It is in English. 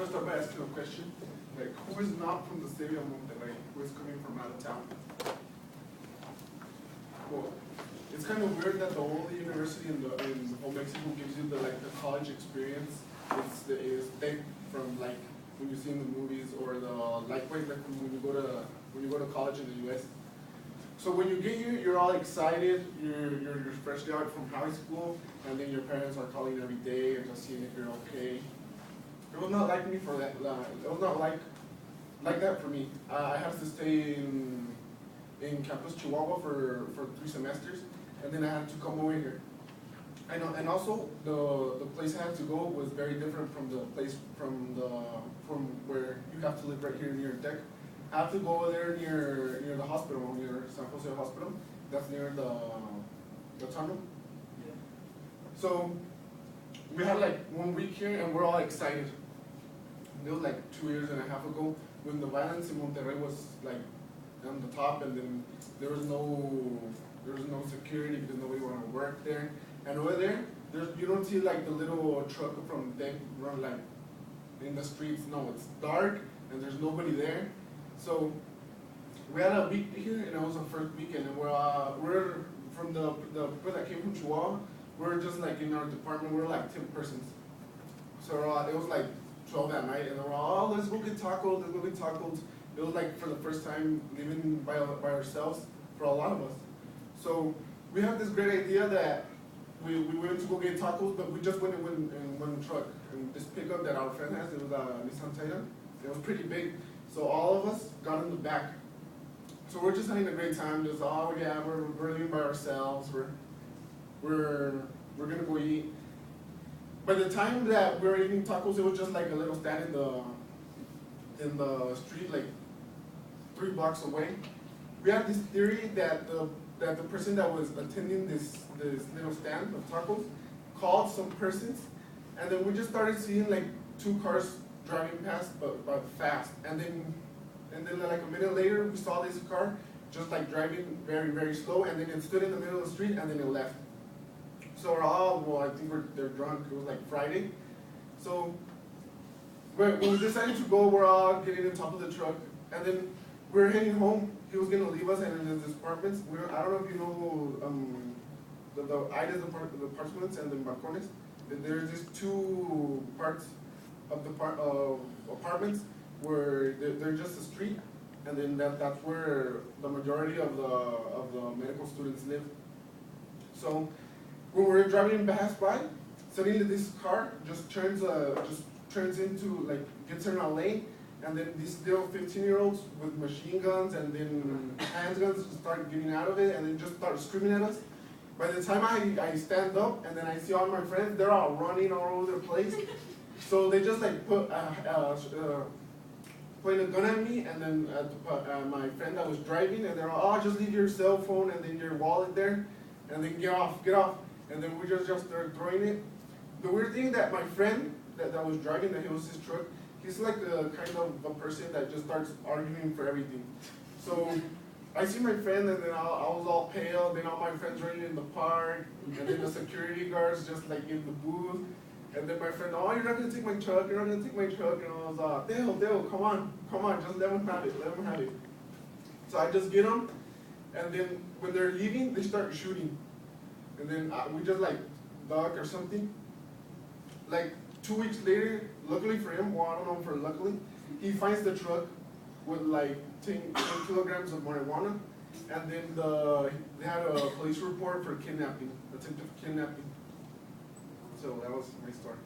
first up by asking a question. Like, who is not from the city of Monterrey? Who is coming from out of town? Well, it's kind of weird that the only university in whole Mexico gives you the college experience. It's from like when you see in the movies, or the likewise like when you go to college in the U.S. So when you get here, you're all excited. You're freshly out from high school, and then your parents are calling every day and just seeing if you're okay. It was not like me for that. It was not like that for me. I had to stay in Campus Chihuahua for 3 semesters, and then I had to come over here. And also the place I had to go was very different from the place from where you have to live right here near Tech. I have to go over there near the hospital, near San Jose Hospital. That's near the tunnel. Yeah. So we had like 1 week here, and we're all excited. It was like 2.5 years ago when the violence in Monterrey was like on the top, and then there was no security because nobody wanted to work there. And over there, you don't see like the little truck from them run like in the streets. No, it's dark and there's nobody there. So we had a week here, and it was the first weekend, and we're from the people that came from Chihuahua. We're just like in our department, we're like 10 persons. So it was like 12 at night, and we're all, oh, let's go get tacos. It was like for the first time living by ourselves for a lot of us. So we had this great idea that we went to go get tacos, but we just went in one truck. And this pickup that our friend has, it was a Nissan Titan. It was pretty big. So all of us got in the back. So we're just having a great time. Just, oh yeah, we're living by ourselves. We're gonna go eat. By the time that we were eating tacos, it was just like a little stand in the street, like 3 blocks away. We had this theory that the person that was attending this little stand of tacos called some persons, and then we just started seeing like 2 cars driving past, but fast. And then like a minute later, we saw this car just like driving very, very slow, and then it stood in the middle of the street, and then it left. So we're all, well, I think they're drunk. It was like Friday. So when we decided to go, we're all getting on top of the truck, and then we're heading home. He was gonna leave us in his apartments. I don't know if you know the Aides apartments and the balcones. There's these 2 parts of the apartments where they're just a street, and then that's where the majority of the medical students live. So when we're driving past by, suddenly this car just turns into like gets in our lane. And then these little 15-year-olds with machine guns and then handguns start getting out of it, and then just start screaming at us. By the time I stand up and then I see all my friends, they're all running all over the place. So they just like pointed a gun at me, and then my friend that was driving, and they're all, oh, just leave your cell phone and then your wallet there, and then get off. And then we just started throwing it. The weird thing that my friend that was driving, that he was his truck, he's like a kind of a person that just starts arguing for everything. So I see my friend, and then I was all pale. Then all my friends running in the park, and then the security guards just like in the booth. And then my friend, oh, you're not gonna take my truck. And I was Dale, come on, just let him have it. So I just get them, and then when they're leaving, they start shooting. And then we just like duck or something. Like 2 weeks later, luckily for him, well, I don't know for luckily, he finds the truck with like 10 kilograms of marijuana, and then they had a police report for kidnapping, attempted kidnapping. So that was my story.